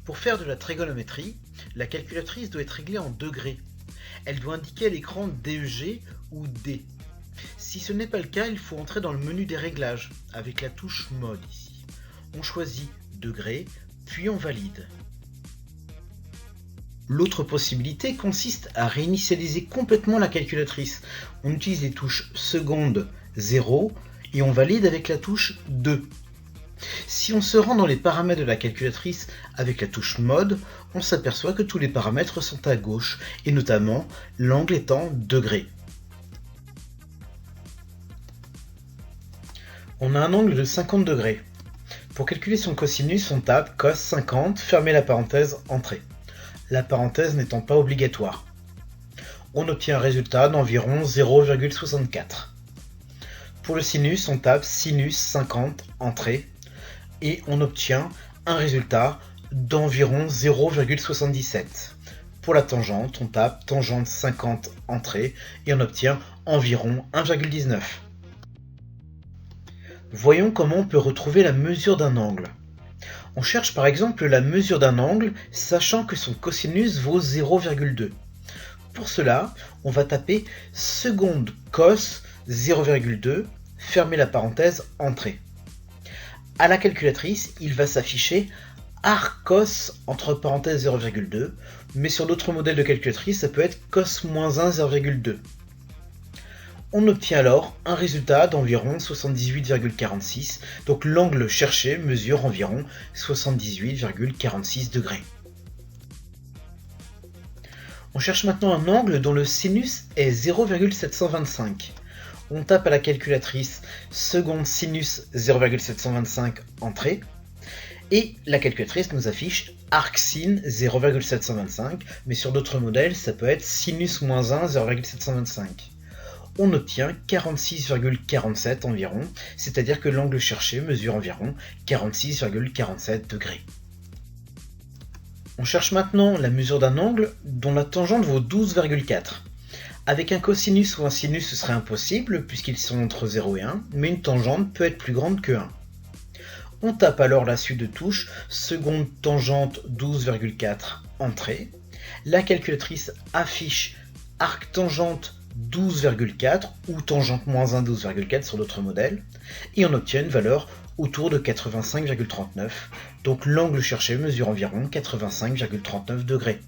Pour faire de la trigonométrie, la calculatrice doit être réglée en degrés. Elle doit indiquer à l'écran DEG ou D. Si ce n'est pas le cas, il faut entrer dans le menu des réglages, avec la touche Mode ici. On choisit degrés, puis on valide. L'autre possibilité consiste à réinitialiser complètement la calculatrice. On utilise les touches seconde 0 et on valide avec la touche 2. Si on se rend dans les paramètres de la calculatrice avec la touche mode, on s'aperçoit que tous les paramètres sont à gauche, et notamment l'angle étant degré. On a un angle de 50 degrés. Pour calculer son cosinus, on tape cos 50, fermez la parenthèse, entrée. La parenthèse n'étant pas obligatoire. On obtient un résultat d'environ 0,64. Pour le sinus, on tape sinus 50, entrée, et on obtient un résultat d'environ 0,77. Pour la tangente, on tape tangente 50, entrée, et on obtient environ 1,19. Voyons comment on peut retrouver la mesure d'un angle. On cherche par exemple la mesure d'un angle, sachant que son cosinus vaut 0,2. Pour cela, on va taper seconde cos 0,2, fermez la parenthèse, entrée. À la calculatrice, il va s'afficher arcos entre parenthèses 0,2, mais sur d'autres modèles de calculatrice, ça peut être cos-1 0,2. On obtient alors un résultat d'environ 78,46, donc l'angle cherché mesure environ 78,46 degrés. On cherche maintenant un angle dont le sinus est 0,725. On tape à la calculatrice seconde sinus 0,725 entrée, et la calculatrice nous affiche arcsin 0,725, mais sur d'autres modèles, ça peut être sinus-1 0,725. On obtient 46,47 environ, c'est-à-dire que l'angle cherché mesure environ 46,47 degrés. On cherche maintenant la mesure d'un angle dont la tangente vaut 12,4. Avec un cosinus ou un sinus, ce serait impossible puisqu'ils sont entre 0 et 1, mais une tangente peut être plus grande que 1. On tape alors la suite de touches, seconde tangente 12,4, entrée. La calculatrice affiche arc-tangente 12,4 ou tangente -1 12,4 sur d'autres modèles, et on obtient une valeur autour de 85,39, donc l'angle cherché mesure environ 85,39 degrés.